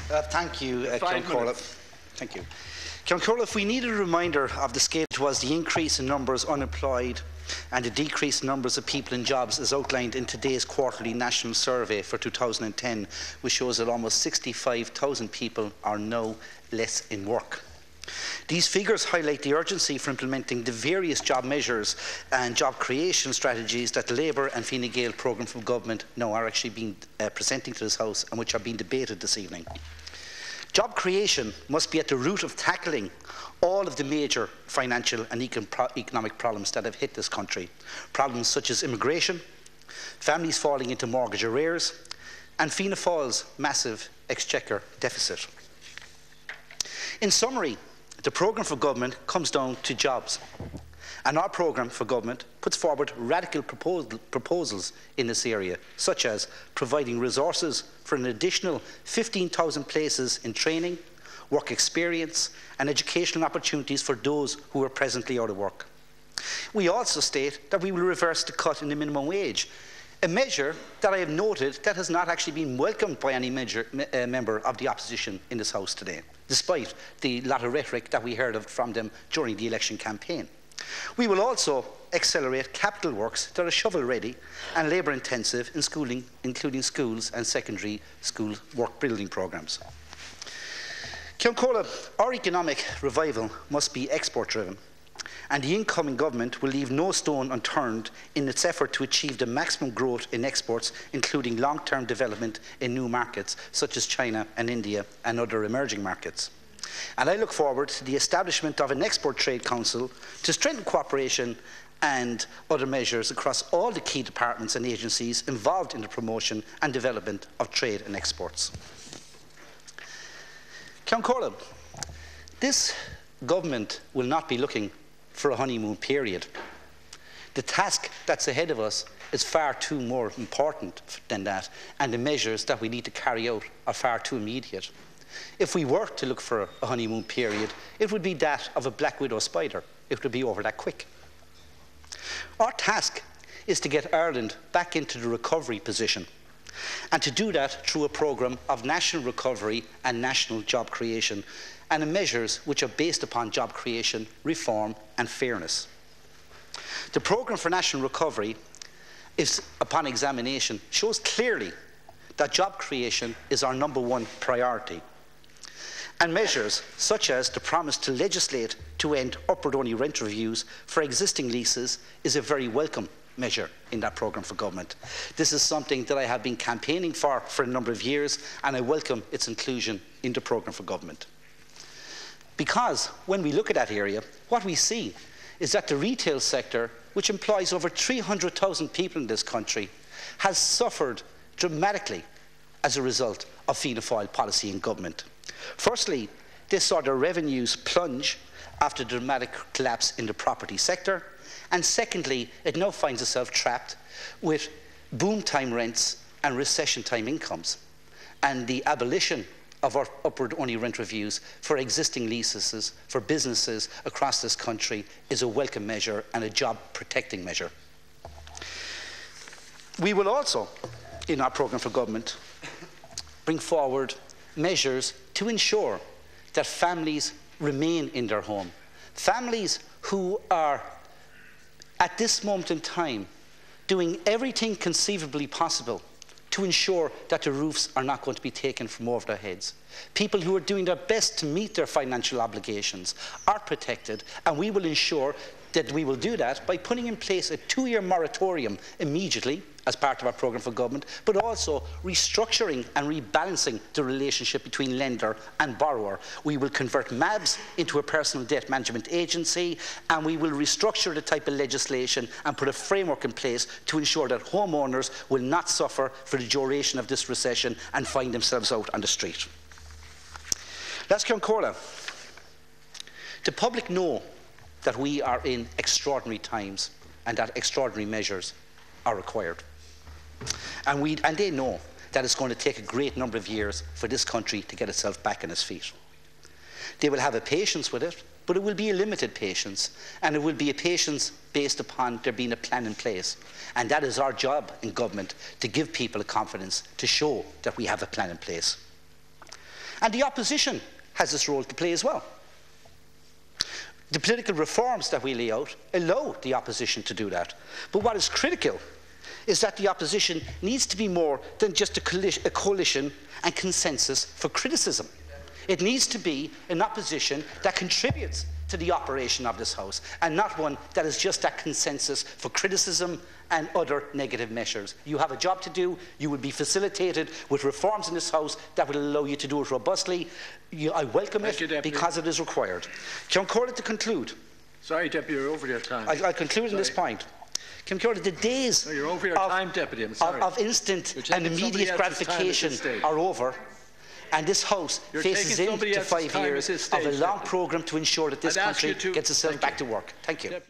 Thank you, Ciaran. Thank you. Ciaran, if we need a reminder of the scale it was the increase in numbers unemployed and the decrease in numbers of people in jobs as outlined in today's quarterly national survey for 2010, which shows that almost 65,000 people are now less in work. These figures highlight the urgency for implementing the various job measures and job creation strategies that the Labour and Fine Gael programme from government now are actually being presenting to this House and which are being debated this evening. Job creation must be at the root of tackling all of the major financial and economic problems that have hit this country. Problems such as immigration, families falling into mortgage arrears, and Fianna Fáil's massive exchequer deficit. In summary, the programme for government comes down to jobs. And our programme for government puts forward radical proposals in this area, such as providing resources for an additional 15,000 places in training, work experience and educational opportunities for those who are presently out of work. We also state that we will reverse the cut in the minimum wage, a measure that I have noted that has not actually been welcomed by any member of the opposition in this House today, despite the lot of rhetoric that we heard from them during the election campaign. We will also accelerate capital works that are shovel-ready and labour-intensive in schooling, including schools and secondary school work building programmes. Ciaran, our economic revival must be export-driven, and the incoming government will leave no stone unturned in its effort to achieve the maximum growth in exports, including long-term development in new markets such as China and India and other emerging markets. And I look forward to the establishment of an Export Trade Council to strengthen cooperation and other measures across all the key departments and agencies involved in the promotion and development of trade and exports. Ciaran, this government will not be looking for a honeymoon period. The task that's ahead of us is far too more important than that, and the measures that we need to carry out are far too immediate. If we were to look for a honeymoon period, it would be that of a black widow spider. It would be over that quick. Our task is to get Ireland back into the recovery position, and to do that through a programme of national recovery and national job creation, and in measures which are based upon job creation, reform and fairness. The programme for national recovery is, upon examination, shows clearly that job creation is our #1 priority. And measures such as the promise to legislate to end upward-only rent reviews for existing leases is a very welcome measure in that programme for government. This is something that I have been campaigning for a number of years, and I welcome its inclusion in the programme for government. Because when we look at that area, what we see is that the retail sector, which employs over 300,000 people in this country, has suffered dramatically as a result of Fianna Fáil policy in government. Firstly, they saw their revenues plunge after the dramatic collapse in the property sector, and secondly, it now finds itself trapped with boom time rents and recession time incomes, and the abolition of our upward-only rent reviews for existing leases for businesses across this country is a welcome measure and a job-protecting measure. We will also, in our programme for government, bring forward measures to ensure that families remain in their home. Families who are, at this moment in time, doing everything conceivably possible to ensure that the roofs are not going to be taken from over their heads. People who are doing their best to meet their financial obligations are protected, and we will ensure that we will do that by putting in place a 2-year moratorium immediately as part of our programme for government, but also restructuring and rebalancing the relationship between lender and borrower. We will convert MABs into a personal debt management agency, and we will restructure the type of legislation and put a framework in place to ensure that homeowners will not suffer for the duration of this recession and find themselves out on the street. Let's Ciaran, the public know that we are in extraordinary times and that extraordinary measures are required. And they know that it's going to take a great number of years for this country to get itself back on its feet. They will have a patience with it, but it will be a limited patience, and it will be a patience based upon there being a plan in place. And that is our job in government, to give people a confidence to show that we have a plan in place. And the opposition has this role to play as well. The political reforms that we lay out allow the opposition to do that. But what is critical is that the opposition needs to be more than just a coalition and consensus for criticism. It needs to be an opposition that contributes to the operation of this House, and not one that is just that consensus for criticism and other negative measures. You have a job to do. You will be facilitated with reforms in this House that will allow you to do it robustly. I welcome it because it is required. Ceann Comhairle, to conclude. Sorry, Deputy, you're over your time. I'll conclude on this point. Ceann Comhairle, the days of instant and immediate gratification are over. And this House faces into 5 years of a long programme to ensure that this country gets itself back to work. Thank you.